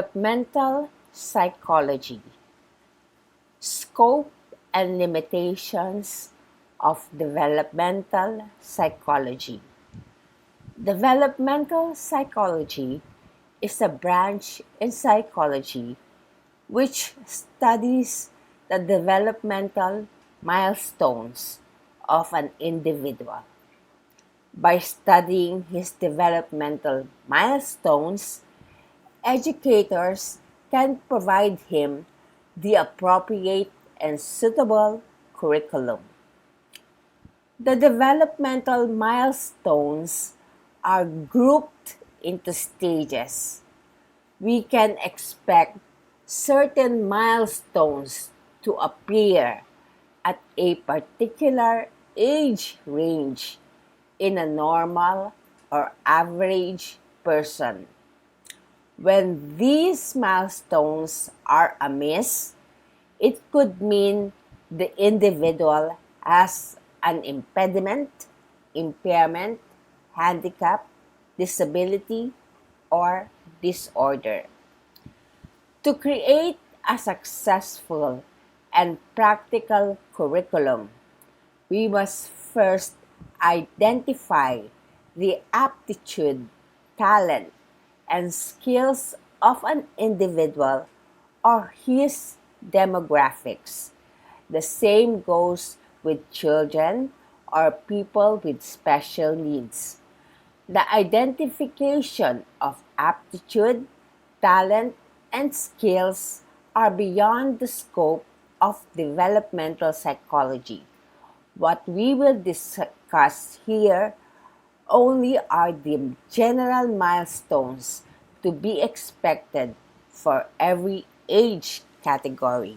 Developmental Psychology. Scope and limitations of developmental psychology. Developmental psychology is a branch in psychology which studies the developmental milestones of an individual. By studying his developmental milestones, educators can provide him the appropriate and suitable curriculum. The developmental milestones are grouped into stages. We can expect certain milestones to appear at a particular age range in a normal or average person. When these milestones are amiss, it could mean the individual has an impediment, impairment, handicap, disability, or disorder. To create a successful and practical curriculum, we must first identify the aptitude, talent, and skills of an individual or his demographics. The same goes with children or people with special needs. The identification of aptitude, talent, and skills are beyond the scope of developmental psychology. What we will discuss here only are the general milestones to be expected for every age category.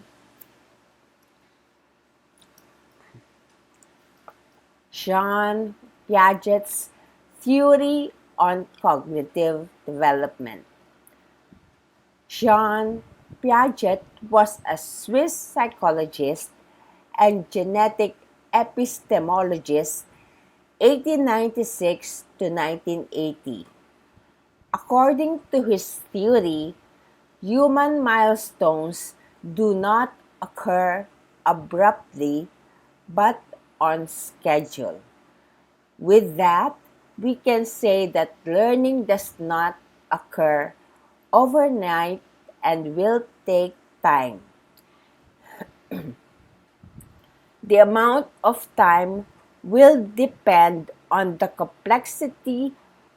Jean Piaget's theory on cognitive development. Jean Piaget was a Swiss psychologist and genetic epistemologist 1896 to 1980. According to his theory, human milestones do not occur abruptly but on schedule. With that, we can say that learning does not occur overnight and will take time. The amount of time will depend on the complexity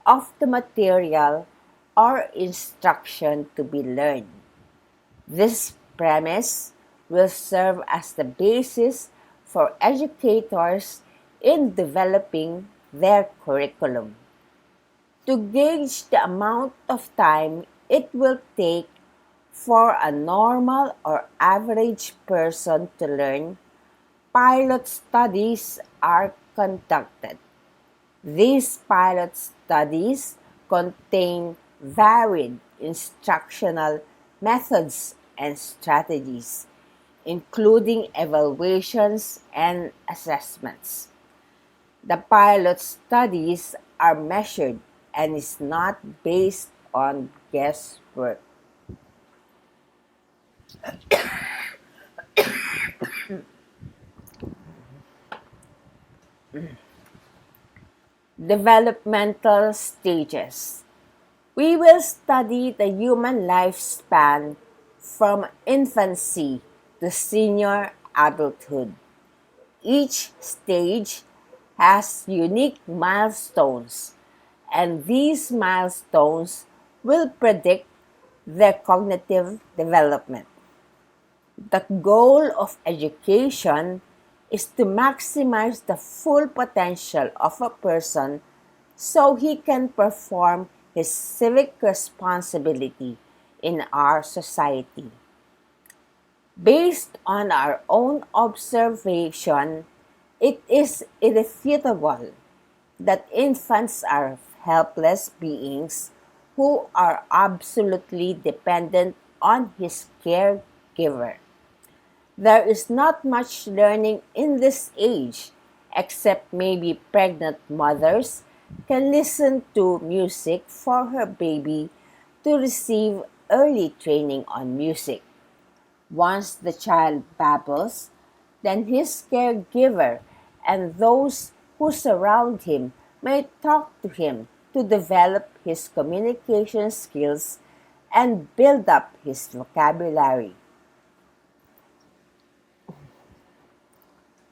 of the material or instruction to be learned. This premise will serve as the basis for educators in developing their curriculum. To gauge the amount of time it will take for a normal or average person to learn, pilot studies are conducted. These pilot studies contain varied instructional methods and strategies, including evaluations and assessments. The pilot studies are measured and is not based on guesswork. Developmental stages. We will study the human lifespan from infancy to senior adulthood. Each stage has unique milestones, and these milestones will predict their cognitive development. The goal of education is to maximize the full potential of a person so he can perform his civic responsibility in our society. Based on our own observation, it is irrefutable that infants are helpless beings who are absolutely dependent on his caregiver. There is not much learning in this age, except maybe pregnant mothers can listen to music for her baby to receive early training on music. Once the child babbles, then his caregiver and those who surround him may talk to him to develop his communication skills and build up his vocabulary.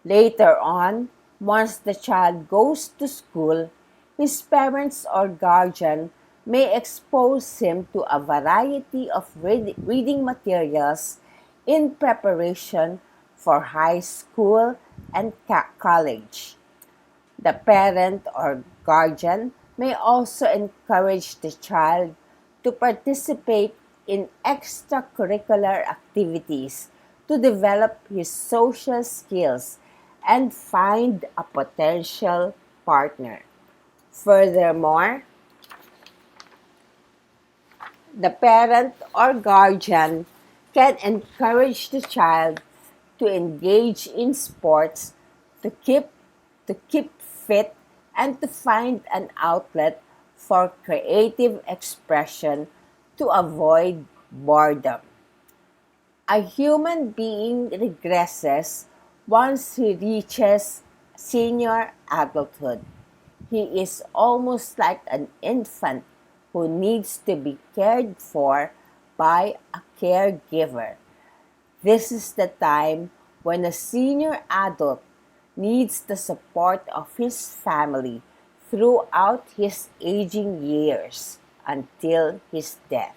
Later on, once the child goes to school, his parents or guardian may expose him to a variety of reading materials in preparation for high school and college. The parent or guardian may also encourage the child to participate in extracurricular activities to develop his social skills and find a potential partner. Furthermore, the parent or guardian can encourage the child to engage in sports to keep to keep fit and to find an outlet for creative expression to avoid boredom. A human being regresses once he reaches senior adulthood. He is almost like an infant who needs to be cared for by a caregiver. This is the time when a senior adult needs the support of his family throughout his aging years until his death.